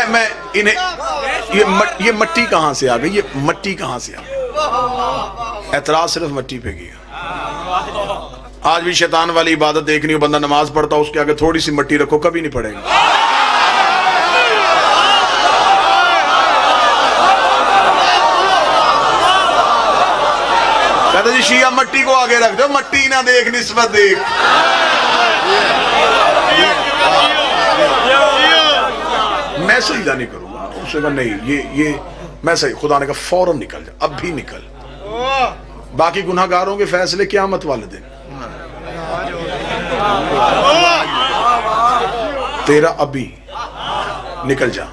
میں انہیں یہ مٹی کہاں سے آ گئی، یہ مٹی کہاں سے آ گئی؟ اعتراض صرف مٹی پہ کیا۔ آج بھی شیطان والی عبادت دیکھنی ہو، بندہ نماز پڑھتا اس کے آگے تھوڑی سی مٹی رکھو کبھی نہیں پڑے گا۔ کہتا جی شیعہ مٹی کو آگے رکھ دو، مٹی نہ دیکھ نسبت دیکھ۔ میں سجدہ نہیں کروں گا، اس نے کہا نہیں یہ میں صحیح، خدا نے کہا فوراً نکل جا، اب بھی نکل۔ باقی گناہگاروں کے فیصلے قیامت والے دن، تیرا ابھی نکل جا۔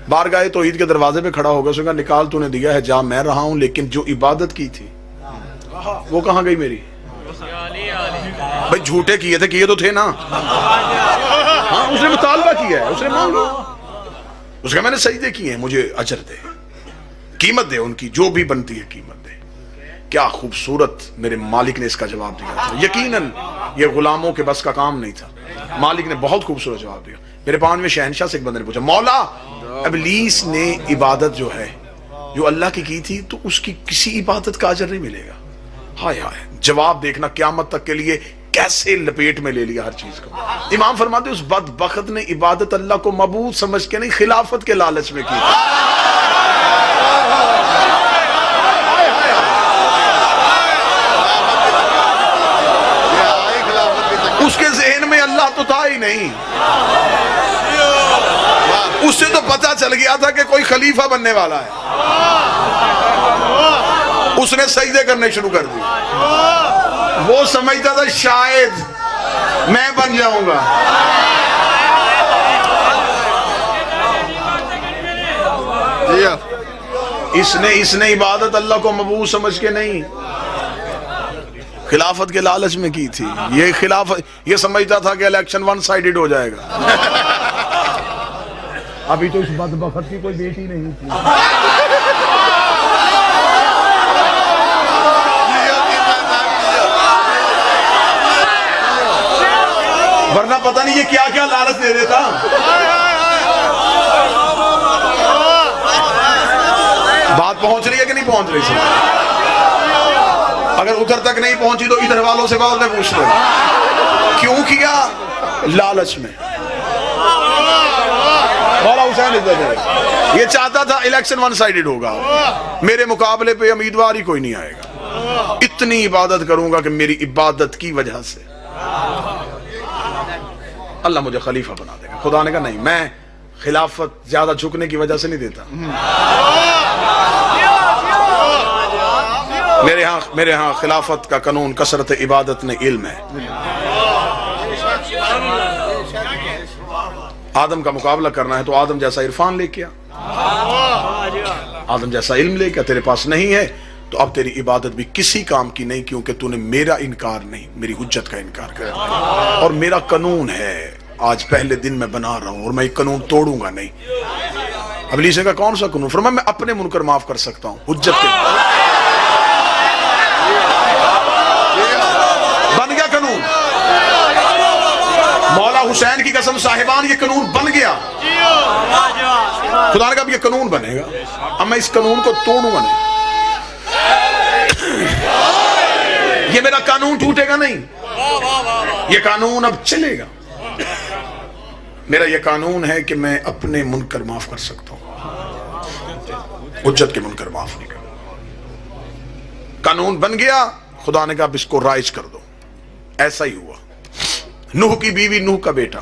بارگاہ توحید کے دروازے پہ کھڑا ہوگا، اس نے کہا نکال تو نے دیا ہے، جا میں رہا ہوں، لیکن جو عبادت کی تھی وہ کہاں گئی میری؟ بھئی جھوٹے کیے تھے، کیے تو تھے نا، ہاں اس نے مطالبہ کیا ہے، اس نے مانگا، اس کا میں نے سجدے کیے ہیں، مجھے اجر دے، قیمت دے، ان کی جو بھی بنتی ہے قیمت دے۔ کیا خوبصورت میرے مالک نے اس کا جواب دیا تھا۔ یقیناً یہ غلاموں کے بس کا کام نہیں تھا، مالک نے بہت خوبصورت جواب دیا۔ میرے 5ویں شہنشاہ سے ایک بندے نے پوچھا، مولا ابلیس نے عبادت جو ہے جو اللہ کی تھی تو اس کی کسی عبادت کا اجر نہیں ملے گا؟ ہائے ہائے، جواب دیکھنا قیامت تک کے لیے کیسے لپیٹ میں لے لیا ہر چیز کو۔ امام فرماتے ہیں اس بدبخت نے عبادت اللہ کو معبود سمجھ کے نہیں، خلافت کے لالچ میں کی تھی۔ اس کے ذہن میں اللہ تو تھا ہی نہیں، اس سے تو پتہ چل گیا تھا کہ کوئی خلیفہ بننے والا ہے، اس نے سجدے کرنے شروع کر دی۔ وہ سمجھتا تھا شاید میں بن جاؤں گا، اس نے عبادت اللہ کو معبود سمجھ کے نہیں، خلافت کے لالچ میں کی تھی۔ یہ سمجھتا تھا کہ الیکشن ون سائیڈڈ ہو جائے گا۔ ابھی تو اس بدبخت کی کوئی بیٹی نہیں تھی، ورنہ پتہ نہیں یہ کیا کیا لالچ دے دیتا۔ بات پہنچ رہی ہے کہ نہیں پہنچ رہی سب؟ اگر ادھر تک نہیں پہنچی تو ادھر والوں سے بعد میں پوچھ لیں کیوں کیا؟ لالچ میں۔ مولا حسین یہ چاہتا تھا الیکشن ون سائیڈڈ ہوگا، میرے مقابلے پہ امیدوار ہی کوئی نہیں آئے گا، اتنی عبادت کروں گا کہ میری عبادت کی وجہ سے اللہ مجھے خلیفہ بنا دے گا۔ خدا نے کہا نہیں، میں خلافت زیادہ جھکنے کی وجہ سے نہیں دیتا، میرے ہاں خلافت کا قانون کثرت عبادت نے علم ہے۔ آدم کا مقابلہ کرنا ہے تو آدم جیسا عرفان لے کے آدم جیسا علم لے کے، تیرے پاس نہیں ہے تو اب تیری عبادت بھی کسی کام کی نہیں، کیونکہ تو نے میرا انکار نہیں، میری حجت کا انکار کر دیا۔ اور میرا قانون ہے، آج پہلے دن میں بنا رہا ہوں اور میں یہ قانون توڑوں گا نہیں۔ ابلیس نے کہا کون سا قانون؟ فرمایا میں اپنے منکر معاف کر سکتا ہوں، حجت کے بن گیا قانون۔ مولا حسین کی قسم صاحبان یہ قانون بن گیا۔ خدا نے کہا اب یہ قانون بنے گا، اب میں اس قانون کو توڑوں گا نہیں، یہ میرا قانون ٹوٹے گا نہیں، یہ قانون اب چلے گا۔ میرا یہ قانون ہے کہ میں اپنے منکر معاف کر سکتا ہوں، حجت کے منکر معاف نہیں کروں۔ قانون بن گیا، خدا نے کہا اب اس کو رائج کر دو۔ ایسا ہی ہوا، نوح کی بیوی، نوح کا بیٹا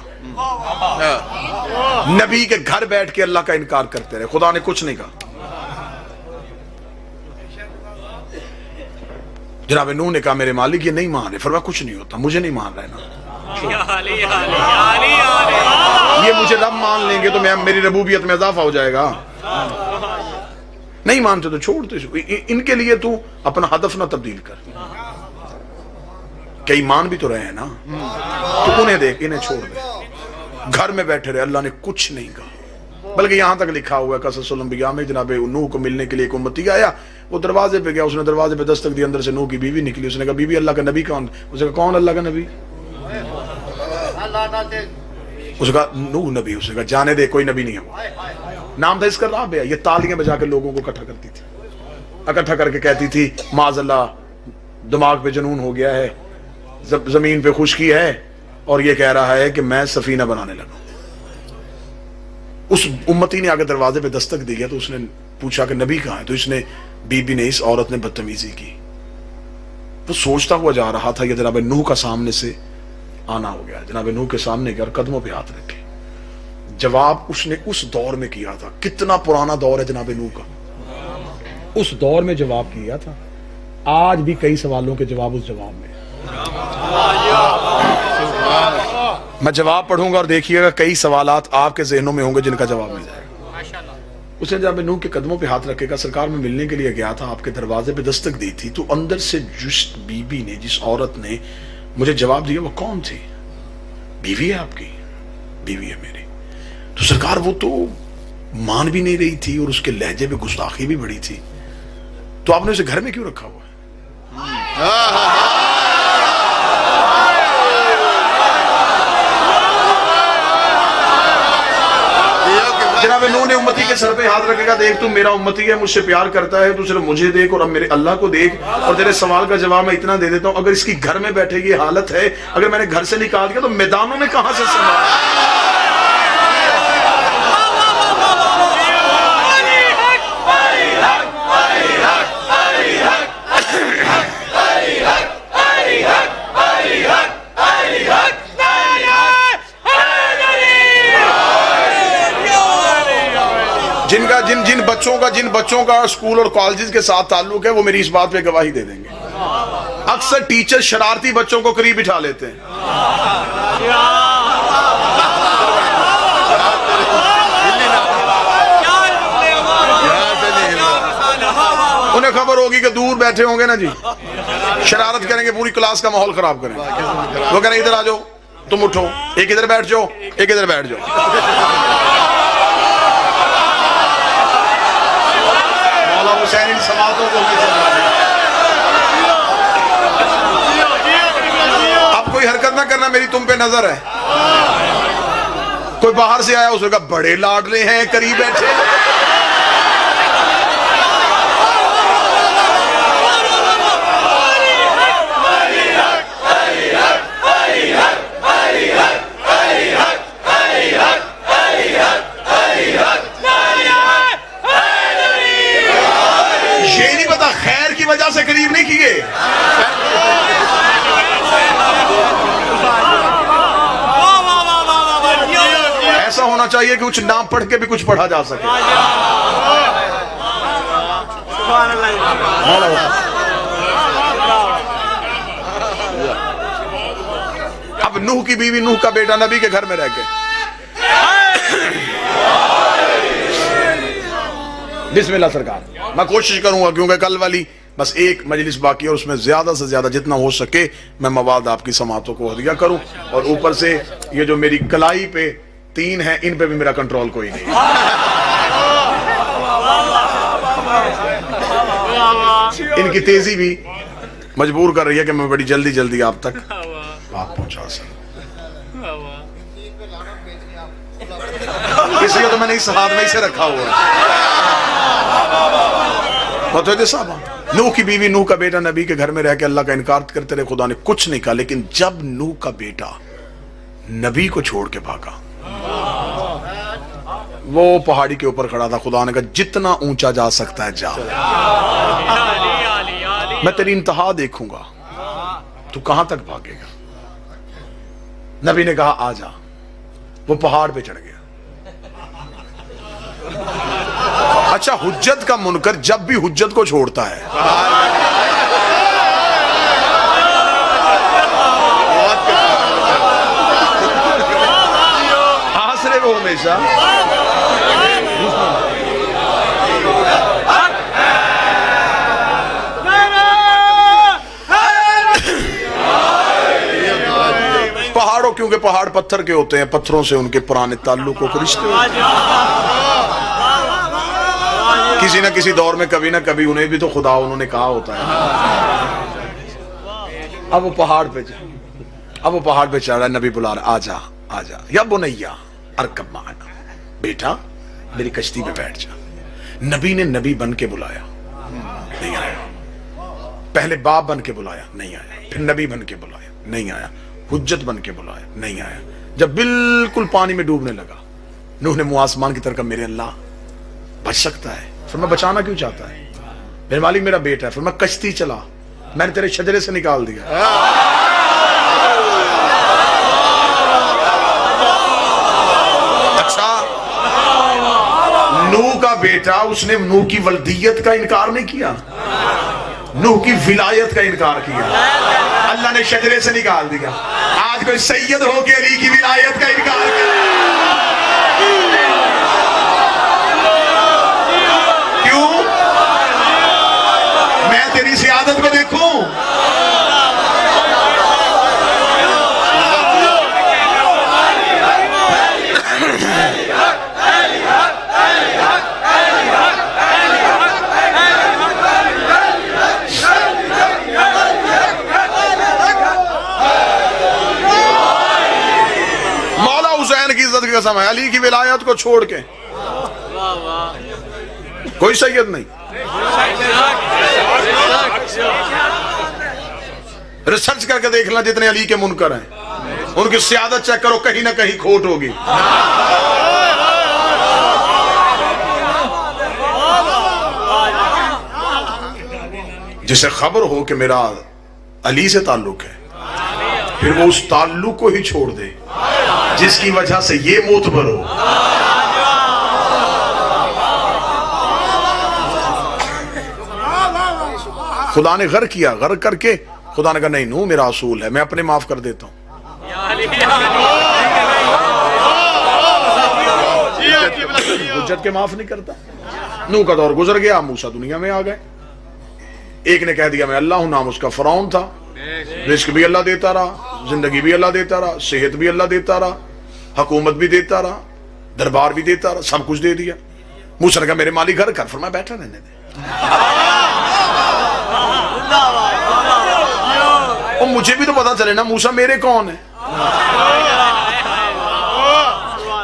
نبی کے گھر بیٹھ کے اللہ کا انکار کرتے رہے، خدا نے کچھ نہیں کہا۔ جناب نوح نے کہا میرے مالک یہ نہیں مان رہے، فرمایا کچھ نہیں ہوتا، مجھے نہیں مان رہے نا، یہ مجھے رب مان لیں گے تو میری ربوبیت میں اضافہ ہو جائے گا، نہیں مانتے تو چھوڑ دو، ان کے لیے تو اپنا ہدف نہ تبدیل کر، کئی مان بھی تو رہے ہیں نا، تو انہیں دیکھ، انہیں چھوڑ دے، گھر میں بیٹھے رہے، اللہ نے کچھ نہیں کہا۔ بلکہ یہاں تک لکھا ہوا ہے قصص الانبیاء میں جناب نوح کو ملنے کے لیے ایک امتی آیا، وہ دروازے پہ گیا، اس نے دروازے پہ دستک دی، اندر سے نوح کی بیوی نکلی، اس نے کہا بی بی اللہ کا نبی کون؟ اس نے کہا کون اللہ کا نبی؟ اس نے کہا نوح نبی, اس نے کہا جانے دے کوئی نبی نہیں ہے وہ, نام تھا اس کا رابعہ. یہ تالیاں بجا کے لوگوں کو اکٹھا کرتی تھی, اکٹھا کر کے کہتی تھی معاذ اللہ دماغ پہ جنون ہو گیا ہے, زمین پہ خشکی ہے اور یہ کہہ رہا ہے کہ میں سفینہ بنانے لگا. اس امتی نے آگے دروازے پہ دستک دی ہے تو اس نے پوچھا کہ نبی کہاں ہے, تو اس نے بی بی نے اس عورت نے بدتمیزی کی. وہ سوچتا ہوا جا رہا تھا یہ جناب نوح کا سامنے سے آنا ہو گیا, جناب نوح کے سامنے گیا اور قدموں پہ ہاتھ رکھے. جواب اس نے اس دور میں کیا تھا, کتنا پرانا دور ہے جناب نوح کا, اس دور میں جواب کیا تھا. آج بھی کئی سوالوں کے جواب اس جواب میں. میں جواب پڑھوں گا اور دیکھیے گا کئی سوالات آپ کے ذہنوں میں ہوں گے جن کا جواب مل جائے گا. اس نے جب نوح کے قدموں پہ ہاتھ رکھے گا, سرکار میں ملنے کے لیے گیا تھا, آپ کے دروازے پہ دستک دی تھی, تو اندر سے جس بی بی نے, جس عورت نے مجھے جواب دیا وہ کون تھی؟ بیوی ہے آپ کی؟ بیوی ہے میری. تو سرکار وہ تو مان بھی نہیں رہی تھی اور اس کے لہجے پہ گستاخی بھی بڑی تھی, تو آپ نے اسے گھر میں کیوں رکھا ہوا ہے؟ جناب نوح نے امتی کے سر پہ ہاتھ رکھے گا, دیکھ تو میرا امتی ہے, مجھ سے پیار کرتا ہے, تو صرف مجھے دیکھ اور اب میرے اللہ کو دیکھ, اور تیرے سوال کا جواب میں اتنا دے دیتا ہوں, اگر اس کی گھر میں بیٹھے یہ حالت ہے, اگر میں نے گھر سے نکال دیا تو میدانوں میں کہاں سے سنبھال. جن بچوں کا اسکول اور کالجز کے ساتھ تعلق ہے وہ میری اس بات پہ گواہی دے دیں گے. اکثر ٹیچر شرارتی بچوں کو قریب بٹھا لیتے ہیں. انہیں خبر ہوگی کہ دور بیٹھے ہوں گے نا جی, شرارت کریں گے, پوری کلاس کا ماحول خراب کریں. وہ کہہ رہے ادھر آ جاؤ, تم اٹھو, ایک ادھر بیٹھ جاؤ, ایک ادھر بیٹھ جاؤ. اب کوئی حرکت نہ کرنا, میری تم پہ نظر ہے. کوئی باہر سے آیا, اس نے کہا بڑے لاڈلے ہیں, قریب بیٹھے. وجہ سے قریب نہیں کیے. ایسا ہونا چاہیے کہ کچھ نام پڑھ کے بھی کچھ پڑھا جا سکے. اب نوح کی بیوی, نوح کا بیٹا نبی کے گھر میں رہ کے, بسم اللہ سرکار. میں کوشش کروں گا کیونکہ کل والی بس ایک مجلس باقی ہے اور اس میں زیادہ سے زیادہ جتنا ہو سکے میں مواد آپ کی سماعتوں کو ہدیہ کروں, اور اوپر سے یہ جو میری کلائی پہ 3 ہیں ان پہ بھی میرا کنٹرول کوئی نہیں. ان کی تیزی بھی مجبور کر رہی ہے کہ میں بڑی جلدی جلدی آپ تک بات پہنچا سکوں. اس لیے تو میں نے اس ہاتھ میں اسے رکھا ہوا ہے. صاحب نوح کی بیوی, نوح کا بیٹا نبی کے گھر میں رہ کے اللہ کا انکار کرتے رہے, خدا نے کچھ نہیں کہا. لیکن جب نوح کا بیٹا نبی کو چھوڑ کے بھاگا, وہ پہاڑی کے اوپر کھڑا تھا, خدا نے کہا جتنا اونچا جا سکتا ہے جا, میں تیری انتہا دیکھوں گا, تو کہاں تک بھاگے گا. نبی نے کہا آ جا. وہ پہاڑ پہ چڑھ گیا. اچھا, حجت کا منکر جب بھی حجت کو چھوڑتا ہے, آسرے وہ ہمیشہ پہاڑوں, کیونکہ پہاڑ پتھر کے ہوتے ہیں, پتھروں سے ان کے پرانے تعلقوں کو رشتے ہوتے ہیں. کسی نہ کسی دور میں کبھی نہ کبھی انہیں بھی تو خدا انہوں نے کہا ہوتا ہے. اب وہ پہاڑ پہ چڑھ رہا ہے, نبی بلا رہا ہے آ جا. آ جا، یا بنیا ارکب معنا، بیٹا میری کشتی میں بیٹھ جا. نبی نے نبی بن کے بلایا، نہیں آیا. پہلے باپ بن کے بلایا، نہیں آیا. پھر نبی بن کے بلایا، نہیں آیا. حجت بن کے بلایا، نہیں آیا. جب بالکل پانی میں ڈوبنے لگا، نوح نے منہ آسمان کی طرف کہا میرے اللہ بچ سکتا ہے. فرمایا بچانا کیوں چاہتا ہے؟ میرے مالک میرا بیٹا ہے. فرمایا کشتی چلا، میں نے تیرے شجرے سے نکال دیا. اچھا، نوح کا بیٹا، اس نے نوح کی ولدیت کا انکار نہیں کیا، نوح کی ولایت کا انکار کیا. اللہ نے شجرے سے نکال دیا. آج کوئی سید ہو کے علی کی ولایت کا انکار کر، کیوں؟ میں تیری سیادت کو دیکھوں. قسم ہے، علی کی ولایت کو چھوڑ کے کوئی سید نہیں. ریسرچ کر کے دیکھنا جتنے علی کے منکر ہیں، ان کی سیادت چیک کرو، کہیں نہ کہیں کھوٹ ہوگی. جسے خبر ہو کہ میرا علی سے تعلق ہے، پھر وہ اس تعلق کو ہی چھوڑ دے جس کی وجہ سے یہ معتبر ہو. خدا نے غر کیا، غر کر کے خدا نے کہا نہیں نو میرا اصول ہے، میں اپنے معاف کر دیتا ہوں. حجت کے معاف نہیں کرتا. نو کا دور گزر گیا، موسیٰ دنیا میں آ گئے. ایک نے کہہ دیا میں اللہ ہوں، نام اس کا فرعون تھا. رزق بھی اللہ دیتا رہا، زندگی بھی اللہ دیتا رہا، صحت بھی اللہ دیتا رہا، حکومت بھی دیتا رہا، دربار بھی دیتا رہا، سب کچھ دے دیا. موسیٰ نے کہا میرے مالک گھر کر. فرمایا بیٹھا رہنے دے. اور مجھے بھی تو پتا چلے نا موسیٰ میرے کون ہے.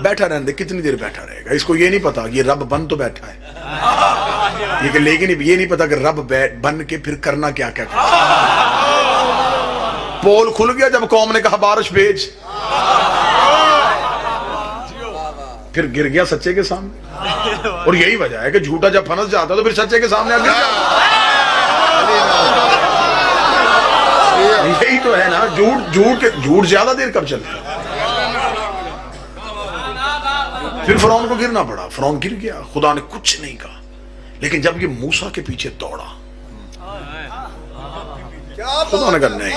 بیٹھا رہنے دے. کتنی دیر بیٹھا رہے گا؟ اس کو یہ نہیں پتا یہ رب بن تو بیٹھا ہے، لیکن یہ نہیں پتا کہ رب بن کے پھر کرنا کیا کیا کرنا. پول کھل گیا جب قوم نے کہا بارش بھیج، پھر گر گیا سچے کے سامنے. اور یہی وجہ ہے کہ جھوٹا جب پھنس جاتا تو پھر سچے کے سامنے گر جاتا. یہی تو ہے نا، جھوٹ زیادہ دیر کب چلتا. پھر فرعون کو گرنا پڑا، فرعون گر گیا، خدا نے کچھ نہیں کہا. لیکن جب یہ موسیٰ کے پیچھے دوڑا، خدا نے کہا نہیں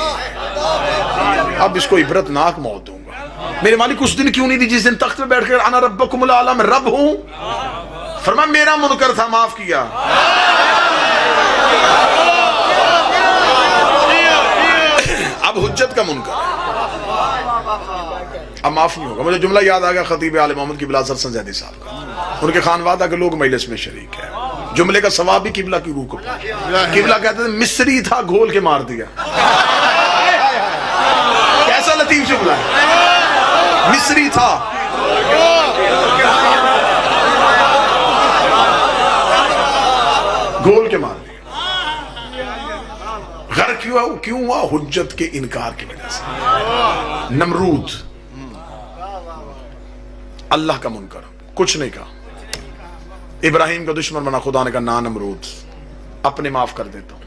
اب اس کو عبرت ناک موت دوں گا. میرے مالک اس دن کیوں نہیں دی جس دن تخت میں بیٹھ کر انا ربکم الاعلی میں رب ہوں؟ فرمایا میرا منکر تھا، معاف کیا. اب حجت کا منکر اب معاف نہیں ہوگا. مجھے جملہ یاد آ گیا خطیب آل محمد قبلہ حسن زیدی صاحب کا. ان کے خانوادہ کے لوگ مجلس میں شریک ہیں. جملے کا ثواب بھی قبلہ کی روح کو. قبلہ کہتے تھے مصری تھا گھول کے مار دیا. کیسا لطیف جملہ ہے، مصری تھا گھول کے مار دیا. غر کیوں ہوا؟ حجت کے انکار کی وجہ سے. نمرود اللہ کا منکر، کچھ نہیں کہا. ابراہیم کا دشمن بنا، خدا نے کہا نا نمرود اپنے معاف کر دیتا ہوں.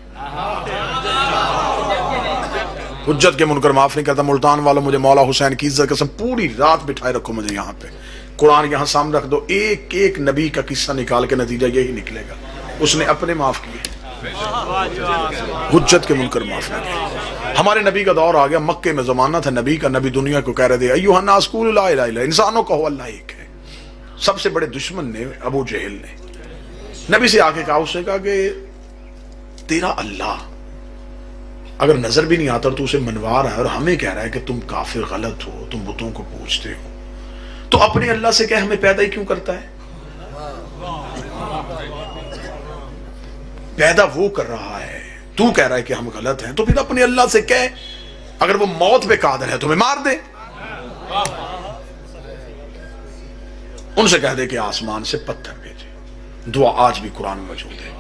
حجت کے منکر معاف نہیں کرتا. ملتان والوں مجھے مولا حسین کی عزت قسم پوری رات بٹھائے رکھو مجھے یہاں پہ. قرآن یہاں سامنے رکھ دو، ایک ایک نبی کا قصہ نکال کے نتیجہ یہی نکلے گا اس نے اپنے معاف کیے، حجت کے منکر معاف نہ کیے. ہمارے نبی کا دور آ گیا، مکے میں زمانہ تھا نبی کا. نبی دنیا کو کہہ رہے تھے ایھا الناس قولوا لا الہ الا اللہ، انسانوں کہو اللہ ایک ہے. سب سے بڑے دشمن نے ابو جہل نے نبی سے آ کے کہا، اس نے کہا کہ تیرا اللہ اگر نظر بھی نہیں آتا تو اسے منوا رہا ہے اور ہمیں کہہ رہا ہے کہ تم کافر غلط ہو، تم بتوں کو پوجتے ہو، تو اپنے اللہ سے کہہ ہمیں پیدا ہی کیوں کرتا ہے؟ پیدا وہ کر رہا ہے، تو کہہ رہا ہے کہ ہم غلط ہیں، تو پھر اپنے اللہ سے کہہ اگر وہ موت پہ قادر ہے تو ہمیں مار دے. ان سے کہہ دے کہ آسمان سے پتھر بھیجے. دعا آج بھی قرآن میں موجود ہے.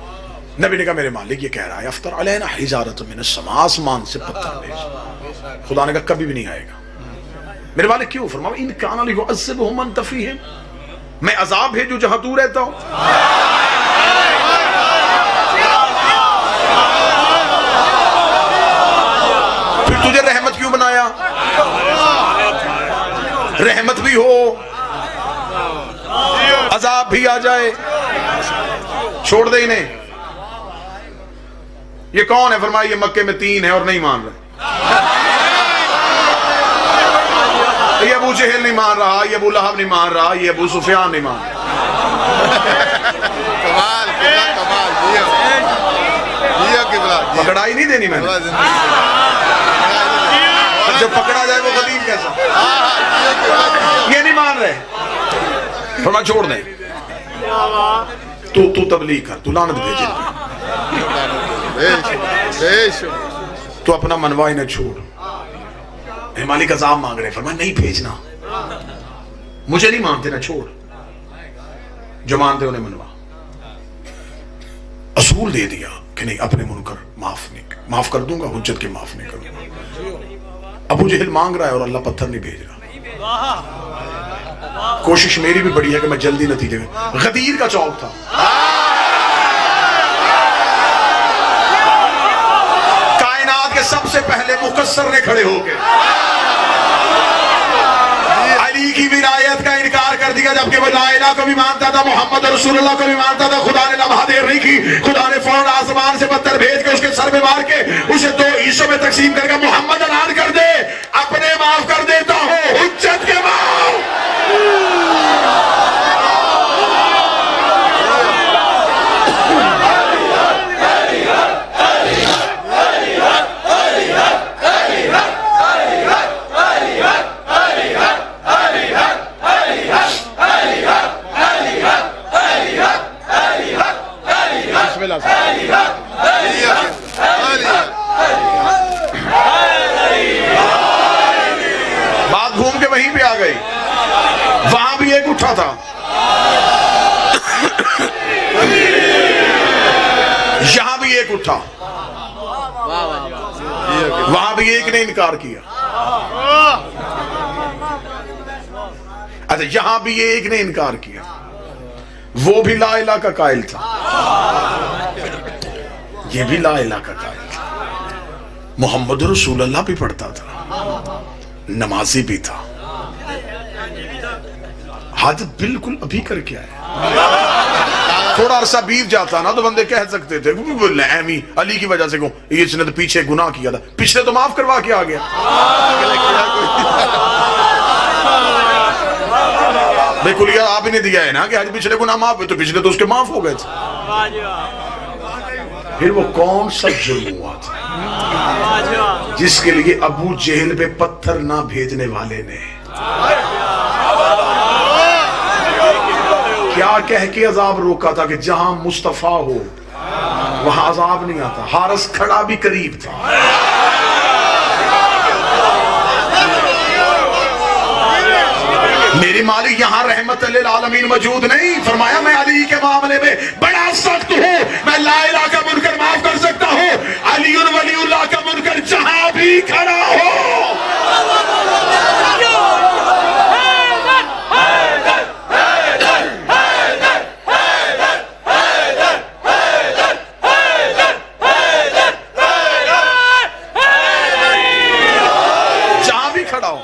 نبی نے کہا میرے مالک یہ کہہ رہا ہے افطر علینا حجارۃ من السماء، آسمان سے پتھر بھیج. خدا نے کہا کبھی بھی نہیں آئے گا. میرے مالک کیوں؟ فرمایا ان کان لیعذبهم انت فیہم، میں عذاب بھیجوں جہاں تو رہتا ہوں. پھر تجھے رحمت کیوں بنایا؟ رحمت بھی ہو، عذاب بھی آ جائے، چھوڑ دے انہیں. یہ کون ہے؟ فرمایا یہ مکے میں 3 ہے اور نہیں مان رہے. یہ ابو جہل نہیں مان رہا، یہ ابو لہب نہیں مان رہا، یہ ابو سفیان نہیں مان رہا. کمال کمال پکڑائی نہیں دینی میں نے. جب پکڑا جائے وہ قدیم کیسا؟ یہ نہیں مان رہے. فرمایا چھوڑ دیں، تو تبلیغ کر، تو لعنت بھیجے، تو اپنا منوائی نہ چھوڑ. مالک عذاب مانگ رہے. فرمایا نہیں بھیجنا، مجھے نہیں مانتے نہ چھوڑ، جو مانتے انہیں منوا. اصول دے دیا کہ نہیں اپنے منکر معاف کر دوں گا، حجت کے معاف نہیں کروں گا. ابو جہل مانگ رہا ہے اور اللہ پتھر نہیں بھیج رہا. کوشش میری بھی بڑی ہے کہ میں جلدی نتیجے میں. غدیر کا چوک تھا، کائنات کے سب سے پہلے مقصر نے کھڑے ہو کے علی کی ولایت کا انکار کر دیا، جبکہ وہ لا الہ کو بھی مانتا تھا، محمد رسول اللہ کو بھی مانتا تھا. خدا نے لمحہ دیر نہیں کی، خدا نے فوراً آسمان سے پتھر بھیج کے اس کے سر میں مار کے اسے 2 حصوں میں تقسیم کر کے محمد اعلان کر دے اپنے معاف کر دیتا ہوں، حجت کے معاف. بات گھوم کے وہیں پہ آ گئی. وہاں بھی ایک اٹھا تھا، یہاں بھی ایک اٹھا، وہاں بھی ایک نے انکار کیا. اچھا یہاں بھی ایک نے انکار کیا، وہ بھی لا الہ کا قائل تھا، یہ بھی لا الہ کا قائل تھا، محمد رسول اللہ بھی پڑھتا تھا، نمازی بھی تھا. حد بالکل ابھی کر کے آیا. تھوڑا عرصہ بیت جاتا نا تو بندے کہہ سکتے تھے علی کی وجہ سے اس نے تو پیچھے گناہ کیا تھا، پچھلے تو معاف کروا کے آ گیا. بالکل یار آپ ہی نے دیا ہے نا کہ آج پچھلے گناہ معاف ہوئے، تو پچھلے تو اس کے معاف ہو گئے تھے. پھر وہ کون سا جرم ہوا تھا جس کے لیے ابو جہل پہ پتھر نہ بھیجنے والے نے کیا کہہ کے عذاب روکا تھا کہ جہاں مصطفیٰ ہو وہاں عذاب نہیں آتا. حارس کھڑا بھی قریب تھا. میری مالک یہاں رحمت للعالمین موجود نہیں. فرمایا میں علی کے معاملے میں بڑا سخت ہوں، میں لا الہ کا منکر معاف کر سکتا ہوں، علی ولی اللہ کا منکر جہاں بھی کھڑا ہو. جہاں بھی کھڑا ہو